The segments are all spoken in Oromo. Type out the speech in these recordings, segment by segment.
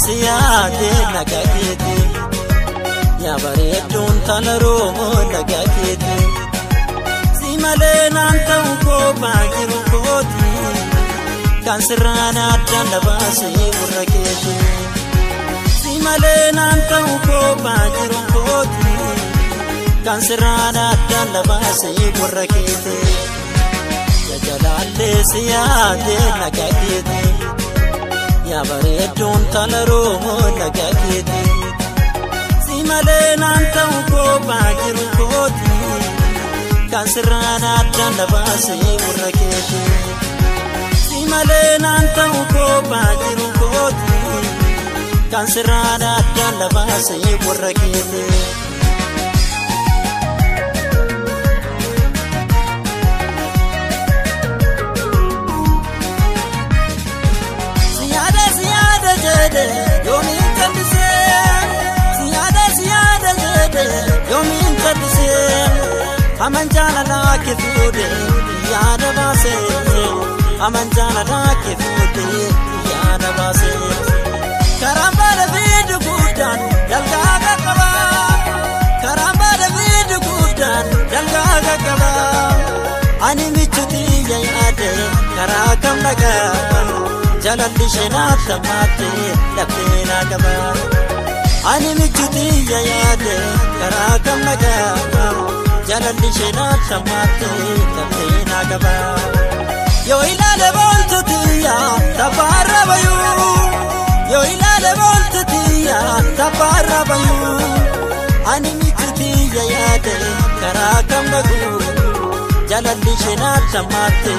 siyaate nagakeeti yaa bareedduun tana Oromoo nagakeeti si malee naan ta'u koophaa jiru kooti kan sirraan addaan dabaasee gurra keeti si malee naan ta'u koophaa jiru kooti kan sirraan addaan dabaasee gurra keeti jalaalee siyaate nagakeeti yaa bareedduun tana Oromoo nagakeeti si malee naan ta'u koophaa jiru kooti kan sirraan addaan dabaasee gurra keeti si malee naan ta'u koophaa jiru kooti kan sirraan addaan dabaasee gurra keeti yoomiin callisee siyaada jedhe yoomiin callisee aman jaalalaa kee fuudhe yaada baasee aman jaalalaa kee fuudhe yaada baasee karaan baala fiidu guddaan dalgaa qaqqaba karaan baala fiidu guddaan dalgaa qaqqaba ani michuutii yaade karaa kam dhagaa jalalli sheenaaf tammaate laphee naa qaba ani michuutii yaade karaa kam dhagaa jalalli sheenaaf tammaate laphee naa qaba yoo ilaale booltuutiya taphaarra bayuu yoo ilaale booltuutiya taphaarra bayuu ani michuutii yaade karaa kam dhaguu jalalli sheenaaf tammaate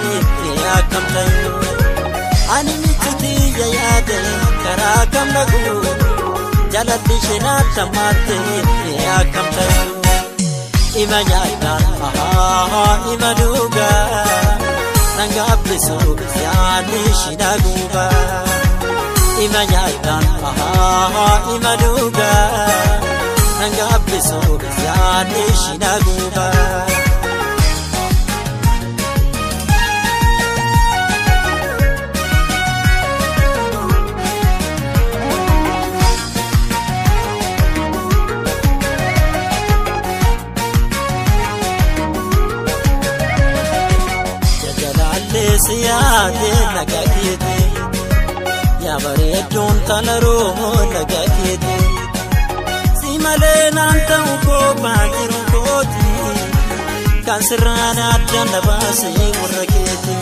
akkam ta'uu ani michuutii yaade karaa kam dhaguu jalalli sheenaaf tammaate akkam ta'uu ima nyaadhaan ima dhugaa nan gaabbisu yaadni shina guubaa ima nyaadhaan ima dhugaa nan gaabbisu yaadni shina guubaa siyaate nagakeeti yaa bareedduun tana Oromoo nagakeeti si malee naan ta'u koophaa jiru kooti kan sirraan addaan dabaasee gurra keeti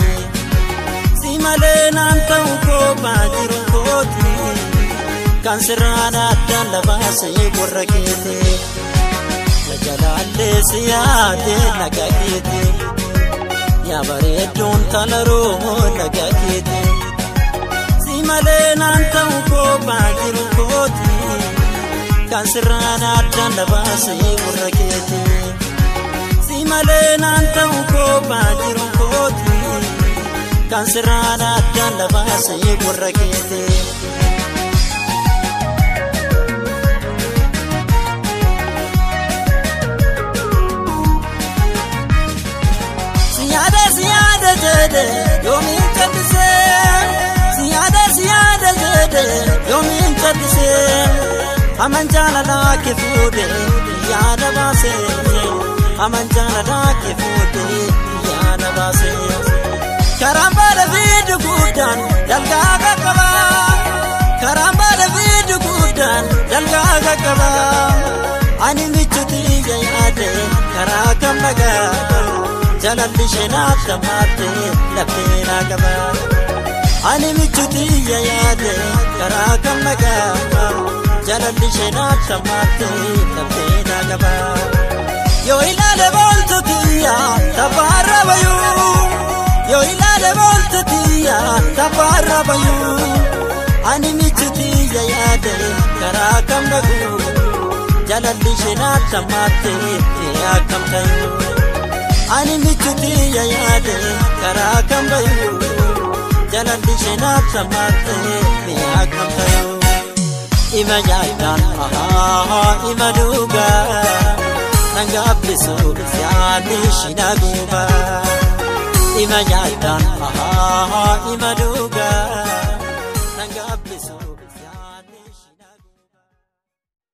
si malee naan ta'u koophaa jiru kooti kan sirraan addaan dabaasee gurra keeti jalaalee siyaate nagakeeti yaa bareedduun tana Oromoo nagakeeti si malee naan ta'u koophaa jiru kooti kan sirraan addaan dabaasee gurra keeti si malee naan ta'u koophaa jiru kooti kan sirraan addaan dabaasee gurra keeti yoomiin callisee siyaada jedhe yoomiin callisee aman jaalalaa kee fuudhe yaada baasee aman jaalalaa kee fuudhe yaada baasee karaan baala fiidu guddaan dalgaa qaqqaba karaan baala fiidu guddaan dalgaa qaqqaba ani michuutii yaade karaa kam dhagaa jalalli sheenaaf tammaate laphee naa qaba ani michuutii yaade karaa kam dhagaa jalalli sheenaaf tammaate laphee naa qaba yoo ilaale booltuutiya taphaarra bayuu yoo ilaale booltuutiya taphaarra bayuu ani michuutii yaade karaa kam dhaguu jalalli sheenaaf tammaate akkam ta'uu ani michuutii yaade karaa kam bayuu jalalli sheenaaf tammaate akkam ta'uu ima nyaadhaan ima dhugaa nan gaabbisu yaadni shina guubaa ima nyaadhaan ima dhugaa